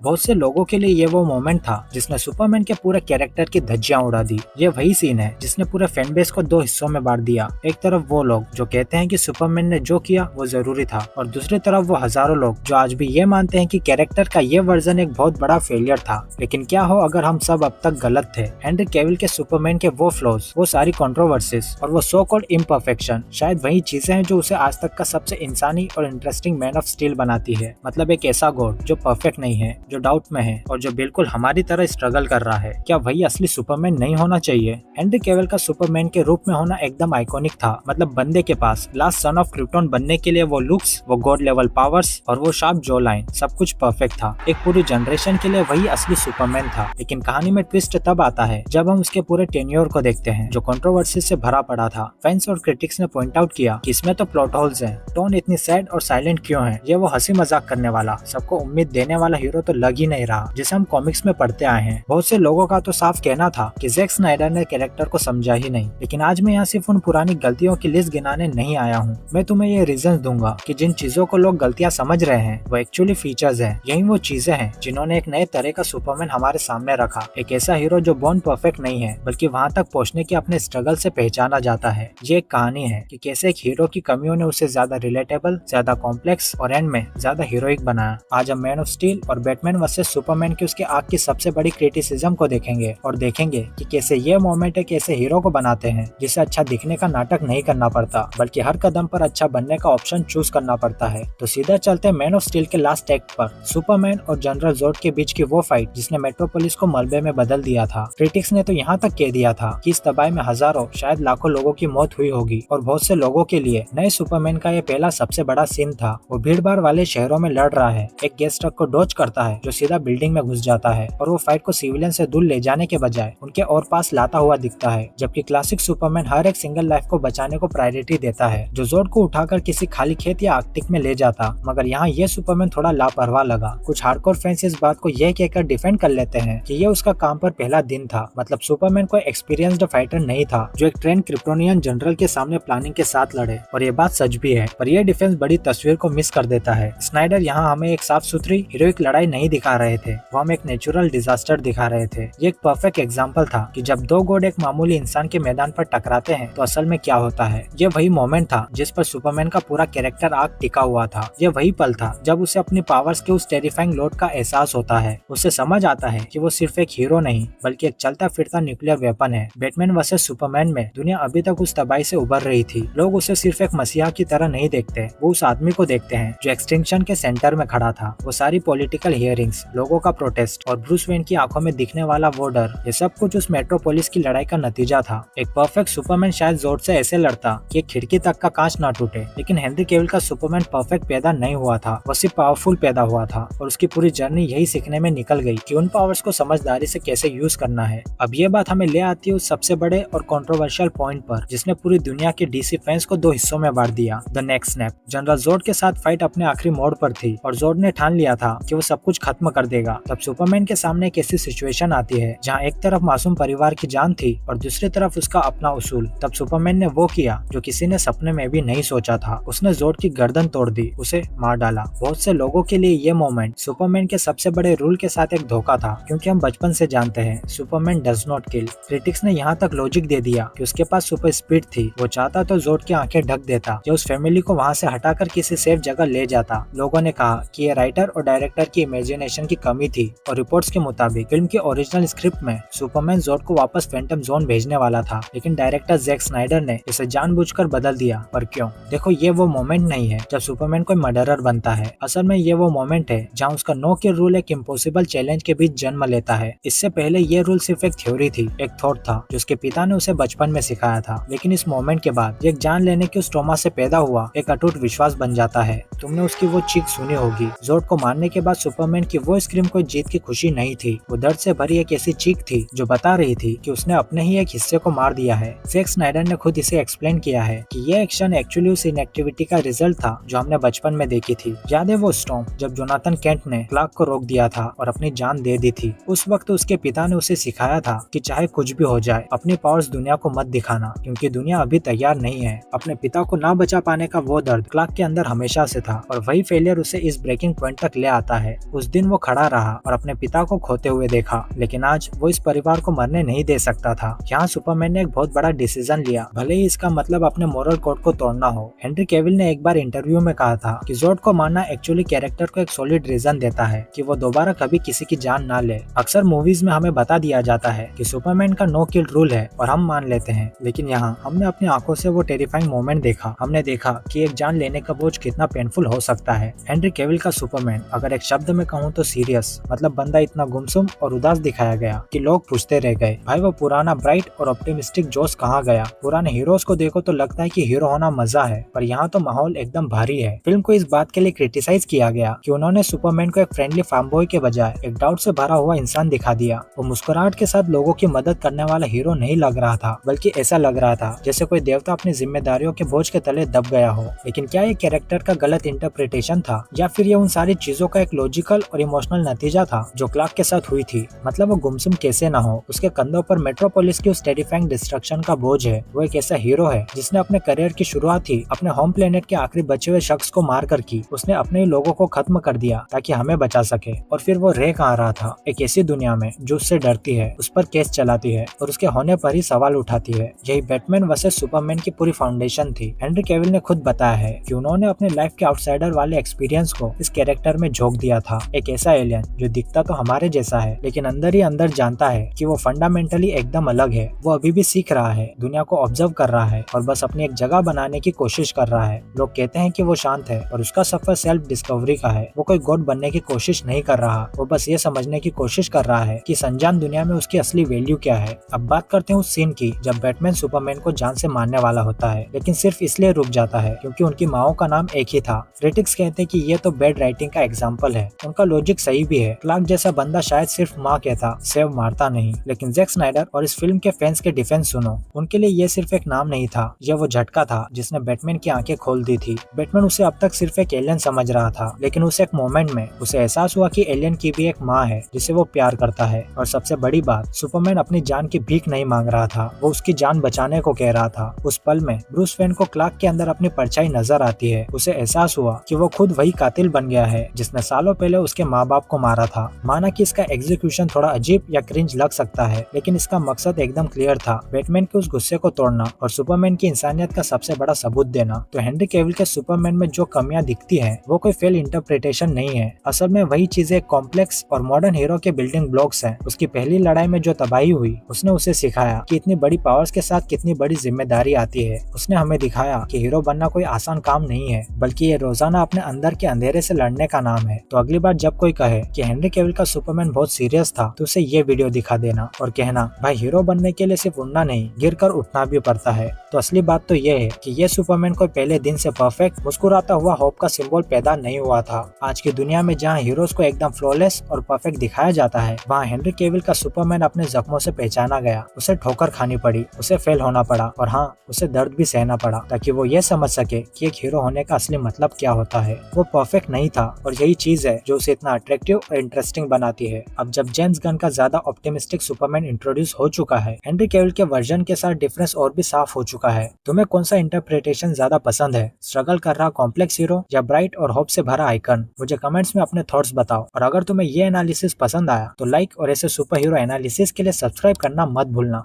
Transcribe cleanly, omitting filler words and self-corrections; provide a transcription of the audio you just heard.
बहुत से लोगों के लिए ये वो मोमेंट था जिसने सुपरमैन के पूरे कैरेक्टर की धज्जियां उड़ा दी। ये वही सीन है जिसने पूरे फैन बेस को दो हिस्सों में बांट दिया। एक तरफ वो लोग जो कहते हैं कि सुपरमैन ने जो किया वो जरूरी था, और दूसरी तरफ वो हजारों लोग जो आज भी ये मानते हैं कि कैरेक्टर का ये वर्जन एक बहुत बड़ा फेलियर था। लेकिन क्या हो अगर हम सब अब तक गलत थे। हेनरी कैविल के सुपरमैन के वो फ्लॉज, वो सारी कंट्रोवर्सीज और वो सो कॉल्ड इम्परफेक्शन शायद वही चीजें हैं जो उसे आज तक का सबसे इंसानी और इंटरेस्टिंग मैन ऑफ स्टील बनाती है। मतलब एक ऐसा गॉड जो परफेक्ट नहीं है, जो डाउट में है और जो बिल्कुल हमारी तरह स्ट्रगल कर रहा है। क्या वही असली सुपरमैन नहीं होना चाहिए? हेनरी कैविल का सुपरमैन के रूप में होना एकदम आइकॉनिक था। मतलब बंदे के पास लास्ट सन ऑफ क्रिप्टोन बनने के लिए वो लुक्स, वो गॉड लेवल पावर्स और वो शार्प जॉ लाइन, सब कुछ परफेक्ट था। एक पूरी जनरेशन के लिए वही असली सुपरमैन था। लेकिन कहानी में ट्विस्ट तब आता है जब हम उसके पूरे टेन्योर को देखते हैं जो कंट्रोवर्सी से भरा पड़ा था। फैंस और क्रिटिक्स ने पॉइंट आउट किया कि इसमें तो प्लॉट होल्स हैं, टोन इतनी सैड और साइलेंट क्यों है, ये वो हंसी मजाक करने वाला, सबको उम्मीद देने वाला हीरो तो लग ही नहीं रहा जिसे हम कॉमिक्स में पढ़ते आए हैं। बहुत से लोगों का तो साफ कहना था कि जैक स्नाइडर ने कैरेक्टर को समझा ही नहीं। लेकिन आज मैं यहाँ सिर्फ उन पुरानी गलतियों की लिस्ट गिनाने नहीं आया हूँ। मैं तुम्हें ये रीजन दूंगा कि जिन चीजों को लोग गलतियाँ समझ रहे हैं वो एक्चुअली फीचर्स हैं। यही वो चीजें हैं जिन्होंने एक नए तरह का सुपरमैन हमारे सामने रखा। एक ऐसा हीरो जो बॉर्न परफेक्ट नहीं है बल्कि वहाँ तक पहुँचने के अपने स्ट्रगल से पहचाना जाता है। ये एक कहानी है कि कैसे एक हीरो की कमियों ने उसे ज्यादा रिलेटेबल, ज्यादा कॉम्प्लेक्स और एंड में ज्यादा हीरोइक बनाया। आज हम मैन ऑफ स्टील और बैटमैन वर्सेस सुपरमैन की उसके आग की सबसे बड़ी क्रिटिसिज्म को देखेंगे और देखेंगे कि कैसे ये मोमेंट एक ऐसे हीरो को बनाते हैं जिसे अच्छा दिखने का नाटक नहीं करना पड़ता बल्कि हर कदम पर अच्छा बनने का ऑप्शन चूज करना पड़ता है। तो सीधा चलते मैन ऑफ स्टील के लास्ट एक्ट पर, सुपरमैन और जनरल जोर्ड के बीच की वो फाइट जिसने मेट्रोपोलिस को मलबे में बदल दिया था। क्रिटिक्स ने तो यहाँ तक कह दिया था कि इस तबाही में हजारों शायद लाखों लोगों की मौत हुई होगी और बहुत से लोगों के लिए नए सुपरमैन का ये पहला सबसे बड़ा सीन था। वो भीड़ भाड़ वाले शहरों में लड़ रहा है, एक गैस ट्रक को डॉज करता है जो सीधा बिल्डिंग में घुस जाता है और वो फाइट को सिविलियन से दूर ले जाने के बजाय उनके और पास लाता हुआ दिखता है। जबकि क्लासिक सुपरमैन हर एक सिंगल लाइफ को बचाने को प्रायोरिटी देता है, जो जोर्ड को उठाकर किसी खाली खेत या आर्कटिक में ले जाता। मगर यहाँ ये सुपरमैन थोड़ा लापरवाह लगा। कुछ हार्डकोर फैंस इस बात को यह कहकर डिफेंड कर लेते हैं कि ये उसका काम पर पहला दिन था। मतलब सुपरमैन कोई एक्सपीरियंस्ड फाइटर नहीं था जो एक ट्रेन क्रिप्टोनियन जनरल के सामने प्लानिंग के साथ लड़े। और ये बात सच भी है, पर यह डिफेंस बड़ी तस्वीर को मिस कर देता है। स्नाइडर यहाँ हमें एक साफ सुथरी हीरोइक लड़ाई नहीं दिखा रहे थे, वो हमें एक नेचुरल डिजास्टर दिखा रहे थे। ये एक परफेक्ट एग्जांपल था कि जब दो गॉड एक मामूली इंसान के मैदान पर टकराते हैं तो असल में क्या होता है। ये वही मोमेंट था जिस पर सुपरमैन का पूरा कैरेक्टर आर्क टिका हुआ था। ये वही पल था जब उसे अपनी पावर्स के उस टेरिफाइंग लोड का एहसास होता है। उसे समझ आता है कि वो सिर्फ एक हीरो नहीं बल्कि एक चलता फिरता न्यूक्लियर वेपन है। बैटमैन वर्सेस सुपरमैन में दुनिया अभी तक उस तबाही से उबर रही थी। लोग उसे सिर्फ एक मसीहा की तरह नहीं देखते, वो उस आदमी को देखते हैं जो एक्सटिंक्शन के सेंटर में खड़ा था। वो सारी पॉलिटिकल हियरिंग्स, लोगों का प्रोटेस्ट और ब्रूस वेन की आंखों में दिखने वाला वो डर, ये सब कुछ उस मेट्रोपोलिस की लड़ाई का नतीजा था। एक परफेक्ट सुपरमैन शायद जोर से ऐसे लड़ता कि खिड़की तक का कांच ना टूटे, लेकिन हेनरी कैविल का सुपरमैन परफेक्ट पैदा नहीं हुआ था, वो सिर्फ पावरफुल पैदा हुआ था। और उसकी पूरी जर्नी यही सीखने में निकल गई कि उन पावर्स को समझदारी से कैसे यूज करना है। अब ये बात हमें ले आती है उस सबसे बड़े और कंट्रोवर्शियल पॉइंट पर जिसने पूरी दुनिया के डीसी फैंस को दो हिस्सों में बांट दिया, द नेक्स्ट स्नैप। जनरल जोर्ड के साथ फाइट अपने आखिरी मोड़ पर थी और जोर्ड ने ठान लिया था कि वो सब कुछ खत्म कर देगा। तब सुपरमैन के सामने एक ऐसी सिचुएशन आती है जहाँ एक तरफ मासूम परिवार की जान थी और दूसरी तरफ उसका अपना उसूल। तब सुपरमैन ने वो किया जो किसी ने सपने में भी नहीं सोचा था। उसने जोर्ड की गर्दन तोड़ दी, उसे मार डाला। बहुत से लोगों के लिए ये मोमेंट सुपरमैन के सबसे बड़े रूल के साथ एक धोखा था, क्योंकि हम बचपन से जानते हैं Superman does not kill. Critics ने यहाँ तक लॉजिक दे दिया कि उसके पास सुपर स्पीड थी, वो चाहता तो जोर्ड की आंखें ढक देता या उस फैमिली को वहाँ से हटाकर किसी सेफ जगह ले जाता। लोगों ने कहा कि ये राइटर और डायरेक्टर की इमेजिनेशन की कमी थी और रिपोर्ट्स के मुताबिक फिल्म की ओरिजिनल स्क्रिप्ट में सुपरमैन जोर्ड को वापस फैंटम जोन भेजने वाला था, लेकिन डायरेक्टर जैक स्नाइडर ने इसे जानबूझकर बदल दिया। पर क्यों? देखो, ये वो मोमेंट नहीं है जब सुपरमैन कोई मर्डरर बनता है। असल में ये वो मोमेंट है जहाँ उसका नो किल रूल एक इम्पॉसिबल चैलेंज के बीच जन्म लेता है। इससे पहले ये रूल सिर्फ एक थ्योरी थी, एक थॉट था जो उसके पिता ने उसे बचपन में सिखाया था। लेकिन इस मोमेंट के बाद एक जान लेने की उस ट्रॉमा से पैदा हुआ एक अटूट विश्वास बन जाता है। तुमने उसकी वो चीख सुनी होगी। जोर्ड को मारने के बाद सुपरमैन की वो स्क्रीम कोई जीत की खुशी नहीं थी, वो दर्द से भरी एक ऐसी चीख थी जो बता रही थी कि उसने अपने ही एक हिस्से को मार दिया है। जैक स्नाइडर ने खुद इसे एक्सप्लेन किया है कि ये एक्शन एक्चुअली उस इनएक्टिविटी का रिजल्ट था जो हमने बचपन में देखी थी। याद है वो स्टॉर्म जब जोनाथन केंट ने क्लार्क को रोक दिया था और अपनी जान दे दी थी? उस वक्त उसके पिता ने उसे सिखाया था कि चाहे कुछ भी हो जाए अपनी पावर्स दुनिया को मत दिखाना, क्योंकि दुनिया अभी तैयार नहीं है। अपने पिता को ना बचा पाने का वो दर्द क्लार्क के अंदर हमेशा से था और वही फेलियर उसे इस ब्रेकिंग पॉइंट तक ले आता है। उस दिन वो खड़ा रहा और अपने पिता को खोते हुए देखा, लेकिन आज वो इस परिवार को मरने नहीं दे सकता था। यहाँ सुपरमैन ने एक बहुत बड़ा डिसीजन लिया, भले ही इसका मतलब अपने मोरल कोड को तोड़ना हो। हेनरी कैविल ने एक बार इंटरव्यू में कहा था कि जोड को मारना एक्चुअली कैरेक्टर को एक सॉलिड रीजन देता है कि वो दोबारा कभी किसी की जान ना ले। अक्सर मूवीज में हमें बता दिया जाता है कि सुपरमैन का नो किल रूल है और हम मान लेते हैं, लेकिन यहाँ हमने अपनी आंखों से वो टेरिफाइंग मोमेंट देखा। हमने देखा कि एक जान लेने का बोझ कितना पेनफुल हो सकता है। हेनरी कैविल का सुपरमैन, अगर एक शब्द में कहूँ तो सीरियस, मतलब बंदा इतना गुमसुम और उदास दिखाया गया कि लोग पूछते रह गए, भाई वो पुराना ब्राइट और ऑप्टिमिस्टिक जोश कहाँ गया। पुराने हीरोज को देखो तो लगता है कि हीरो होना मजा है, पर यहाँ तो माहौल एकदम भारी है। फिल्म को इस बात के लिए क्रिटिसाइज किया गया कि उन्होंने सुपरमैन को एक फ्रेंडली फार्म बॉय के बजाय एक डाउट से भरा हुआ इंसान दिखा दिया। वो मुस्कुराहट के साथ लोगों की मदद करने वाला हीरो नहीं लग रहा था, बल्कि ऐसा लग रहा था जैसे कोई देवता अपनी जिम्मेदारियों के बोझ के तले दब गया हो। लेकिन क्या ये कैरेक्टर का गलत इंटरप्रिटेशन था, या फिर ये उन सारी चीजों का एक लॉजिकल और इमोशनल नतीजा था जो क्लार्क के साथ हुई थी। मतलब वो गुमसुम कैसे ना हो, उसके कंधों पर मेट्रोपोलिस की उस टेरिफाइंग डिस्ट्रक्शन का बोझ है। वो एक ऐसा हीरो है जिसने अपने करियर की शुरुआत ही अपने होम प्लेनेट के आखिरी बचे हुए शख्स को मार कर की। उसने अपने ही लोगों को खत्म कर दिया ताकि हमें बचा सके, और फिर वो रह कहाँ रहा था, एक ऐसी दुनिया में जो उससे डरती है, उस पर केस चलाती है और उसके होने पर ही सवाल उठाती है। यही बैटमैन वर्सेस सुपरमैन की पूरी फाउंडेशन थी। हेनरी कैविल ने खुद बताया है कि उन्होंने अपने लाइफ के आउटसाइडर वाले एक्सपीरियंस को इस कैरेक्टर में झोंक दिया था। एक ऐसा एलियन जो दिखता तो हमारे जैसा है, लेकिन अंदर ही अंदर जानता है कि वो फंडामेंटली एकदम अलग है। वो अभी भी सीख रहा है, दुनिया को ऑब्जर्व कर रहा है और बस अपनी एक जगह बनाने की कोशिश कर रहा है। लोग कहते हैं कि वो शांत है और उसका सफर सेल्फ डिस्कवरी का है। वो कोई गॉड बनने की कोशिश नहीं कर रहा, वो बस ये समझने की कोशिश कर रहा है कि इस अनजान दुनिया में उसकी असली वैल्यू क्या है। अब बात करते हैं उस सीन की जब बैटमैन सुपरमैन को जान से मारने वाला होता है, लेकिन सिर्फ इसलिए रुक जाता है क्योंकि उनकी माओ का नाम एक ही था। क्रिटिक्स कहते हैं कि ये तो बैड राइटिंग का एग्जाम्पल है। उनका लॉजिक सही भी है। क्लार्क जैसा बंदा शायद सिर्फ माँ कहता, सेव मारता नहीं। लेकिन जैक स्नाइडर और इस फिल्म के फैंस के डिफेंस सुनो, उनके लिए ये सिर्फ एक नाम नहीं था, यह वो झटका था जिसने बैटमैन की आंखें खोल दी थी। बैटमैन उसे अब तक सिर्फ एक एलियन समझ रहा था, लेकिन उस एक मोमेंट में उसे एहसास हुआ कि एलियन की भी एक माँ है जिसे वो प्यार करता है। और सबसे बड़ी बात, सुपरमैन अपनी जान की भीख नहीं मांग रहा था, वो उसकी जान बचाने को कह रहा था। उस पल में ब्रूस वेन को क्लार्क के अंदर अपनी परछाई नजर आती है। उसे एहसास हुआ कि वो खुद वही कातिल बन गया है जिसने सालों पहले उसके माँ बाप को मारा था। माना कि इसका एग्जीक्यूशन थोड़ा अजीब या क्रिंज लग सकता है, लेकिन इसका मकसद एकदम क्लियर था, बैटमैन के उस गुस्से को तोड़ना और सुपरमैन की इंसानियत का सबसे बड़ा सबूत देना। तो हेनरी कैविल के सुपरमैन में जो कमियां दिखती हैं, वो कोई फेल इंटरप्रिटेशन नहीं है। असल में वही चीजें कॉम्प्लेक्स और मॉडर्न हीरो के बिल्डिंग ब्लॉक्स हैं। उसकी पहली लड़ाई में जो तबाही हुई, उसने उसे सिखाया कि इतनी बड़ी पावर्स के साथ कितनी बड़ी जिम्मेदारी आती है। उसने हमें दिखाया कि हीरो बनना कोई आसान काम नहीं है, बल्कि ये रोजाना अपने अंदर के अंधेरे से लड़ने का नाम है। तो अगली बार जब कोई कहे कि हेनरी कैविल का सुपरमैन बहुत सीरियस था, तो उसे ये वीडियो दिखा देना और कहना, भाई हीरो बनने के लिए सिर्फ उड़ना नहीं, गिर कर उठना भी पड़ता है। तो असली बात तो ये है कि ये सुपरमैन कोई पहले दिन से परफेक्ट मुस्कुराता हुआ होप का सिंबल पैदा नहीं हुआ था। आज की दुनिया में जहाँ हीरोज को एकदम फ्लॉलेस और परफेक्ट दिखाया जाता है, वहाँ हेनरी कैविल का सुपरमैन अपने जख्मों से पहचाना गया। उसे ठोकर खानी पड़ी, उसे फेल होना पड़ा और हाँ, उसे दर्द भी सहना पड़ा, ताकि वो ये समझ सके कि एक हीरो होने का असली मतलब क्या होता है। वो परफेक्ट नहीं था और यही चीज है जो उसे इतना अट्रैक्टिव और इंटरेस्टिंग बनाती है। अब जब जेम्स गन का ज्यादा ऑप्टिमिस्टिक सुपरमैन इंट्रोड्यूस हो चुका है, हेनरी कैविल के वर्जन के साथ डिफरेंस और भी साफ हो चुका है। तुम्हें कौन सा इंटरप्रिटेशन ज्यादा पसंद है, स्ट्रगल कर रहा कॉम्प्लेक्स हीरो या ब्राइट और होप से भरा आइकन? मुझे कमेंट्स में अपने थॉट्स बताओ, और अगर तुम्हें ये एनालिसिस पसंद आया तो लाइक और ऐसे सुपर हीरो एनालिसिस के लिए सब्सक्राइब करना मत भूलना।